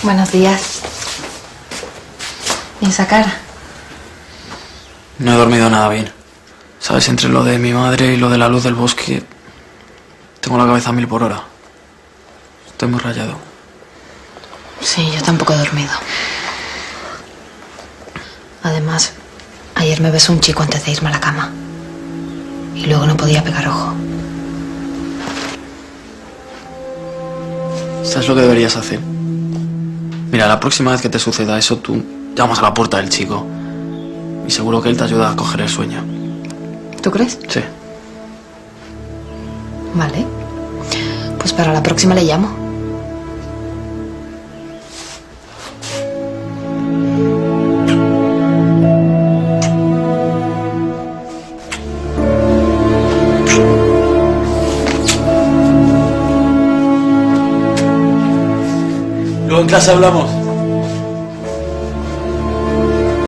Buenos días. ¿Y esa cara? No he dormido nada bien. ¿Sabes? Entre lo de mi madre y lo de la luz del bosque... Tengo la cabeza a 1000 por hora. Estoy muy rayado. Sí, yo tampoco he dormido. Además, ayer me besó un chico antes de irme a la cama. Y luego no podía pegar ojo. ¿Sabes lo que deberías hacer? Mira, la próxima vez que te suceda eso, tú llamas a la puerta del chico. Y seguro que él te ayuda a coger el sueño. ¿Tú crees? Sí. Vale. Pues para la próxima le llamo. Luego en casa hablamos.